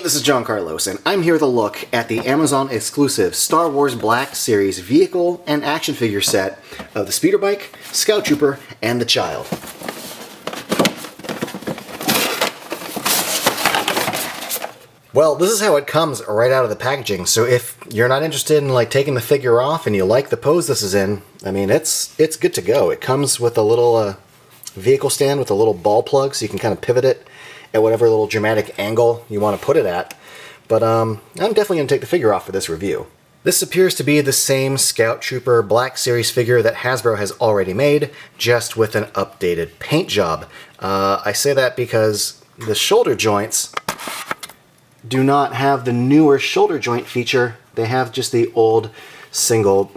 This is John Carlos, and I'm here with a look at the Amazon exclusive Star Wars Black Series vehicle and action figure set of the Speeder Bike, Scout Trooper, and the Child. Well, this is how it comes right out of the packaging, so if you're not interested in taking the figure off and you like the pose this is in, I mean, it's good to go. It comes with a little vehicle stand with a little ball plug, so you can kind of pivot it at whatever little dramatic angle you want to put it at. But I'm definitely going to take the figure off for this review. This appears to be the same Scout Trooper Black Series figure that Hasbro has already made, just with an updated paint job. I say that because the shoulder joints do not have the newer shoulder joint feature. They have just the old single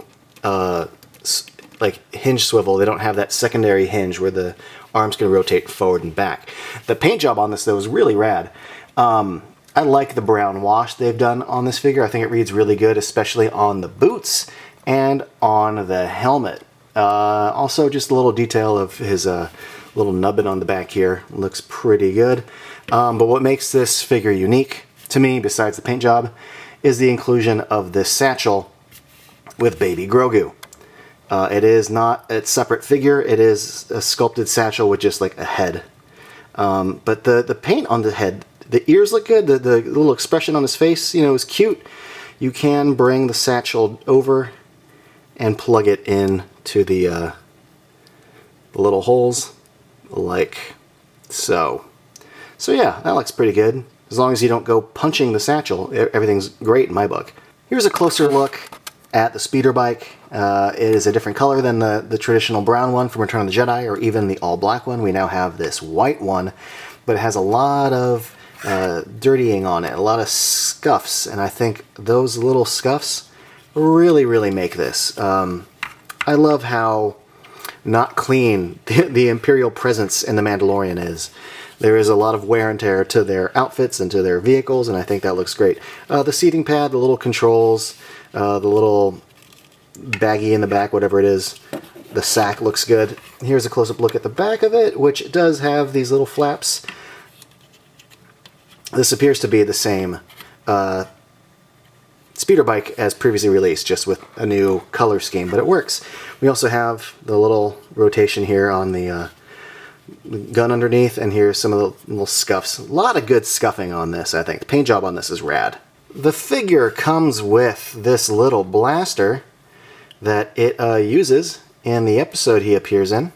hinge swivel. They don't have that secondary hinge where the arms can rotate forward and back. The paint job on this, though, is really rad. I like the brown wash they've done on this figure. I think it reads really good, especially on the boots and on the helmet. Also, just a little detail of his little nubbin on the back here. Looks pretty good. But what makes this figure unique to me, besides the paint job, is the inclusion of this satchel with baby Grogu. It is not a separate figure, it is a sculpted satchel with just like a head. But the paint on the head, the ears look good, the little expression on his face, you know, is cute. You can bring the satchel over and plug it in to the little holes, like so. So yeah, that looks pretty good. As long as you don't go punching the satchel, everything's great in my book. Here's a closer look at the Speeder Bike. It is a different color than the traditional brown one from Return of the Jedi, or even the all-black one. We now have this white one, but it has a lot of dirtying on it, a lot of scuffs, and I think those little scuffs really make this. I love how not clean the Imperial presence in the Mandalorian is. There is a lot of wear and tear to their outfits and to their vehicles, and I think that looks great. The seating pad, the little controls, the little baggie in the back, whatever it is, the sack looks good. Here's a close-up look at the back of it, which does have these little flaps. This appears to be the same Speeder Bike as previously released, just with a new color scheme, but it works. We also have the little rotation here on the gun underneath, and here's some of the little scuffs. A lot of good scuffing on this, I think. The paint job on this is rad. The figure comes with this little blaster that it uses in the episode he appears in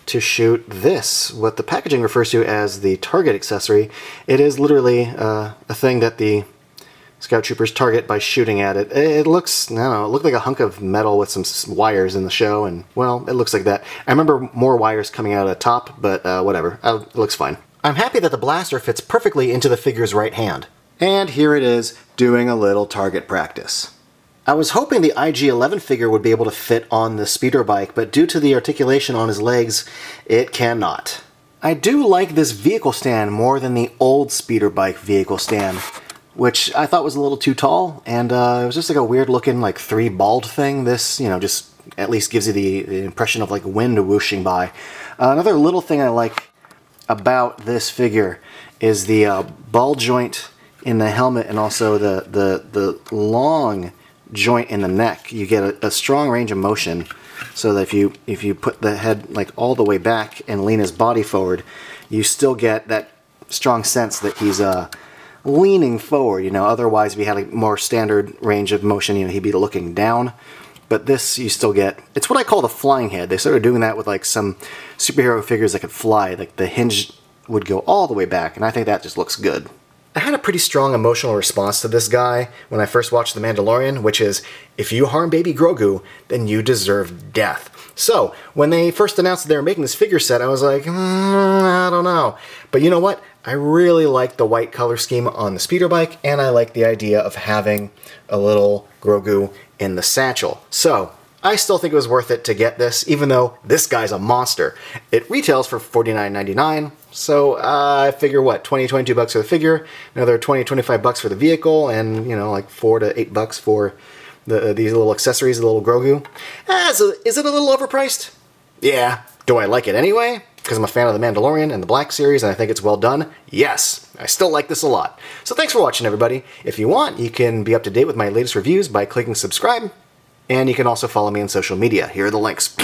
to shoot this, what the packaging refers to as the target accessory. It is literally a thing that the Scout Troopers target by shooting at it. It looks, I don't know, it looked like a hunk of metal with some wires in the show, and, well, it looks like that. I remember more wires coming out of the top, but whatever. It looks fine. I'm happy that the blaster fits perfectly into the figure's right hand. And here it is, doing a little target practice. I was hoping the IG-11 figure would be able to fit on the Speeder Bike, but due to the articulation on his legs, it cannot. I do like this vehicle stand more than the old Speeder Bike vehicle stand, which I thought was a little too tall, and it was just like a weird looking like three-balled thing. This, you know, just at least gives you the impression of like wind whooshing by. Another little thing I like about this figure is the ball joint in the helmet, and also the long joint in the neck. You get a strong range of motion, so that if you put the head like all the way back and lean his body forward, you still get that strong sense that he's leaning forward. You know, otherwise if he had a more standard range of motion, you know, he'd be looking down. But this, you still get, it's what I call the flying head. They started doing that with like some superhero figures that could fly. Like the hinge would go all the way back, and I think that just looks good. I had a pretty strong emotional response to this guy when I first watched The Mandalorian, which is, if you harm baby Grogu, then you deserve death. So, when they first announced that they were making this figure set, I was like, I don't know. But you know what? I really like the white color scheme on the Speeder Bike, and I like the idea of having a little Grogu in the satchel. So, I still think it was worth it to get this, even though this guy's a monster. It retails for $49.99, so I figure what, 20-22 bucks for the figure, another 20-25 bucks for the vehicle, and you know, like $4 to $8 for these little accessories, the little Grogu. So is it a little overpriced? Yeah. Do I like it anyway? because I'm a fan of the Mandalorian and the Black series, and I think it's well done. Yes, I still like this a lot. So thanks for watching, everybody. If you want, you can be up to date with my latest reviews by clicking subscribe, and you can also follow me on social media. Here are the links.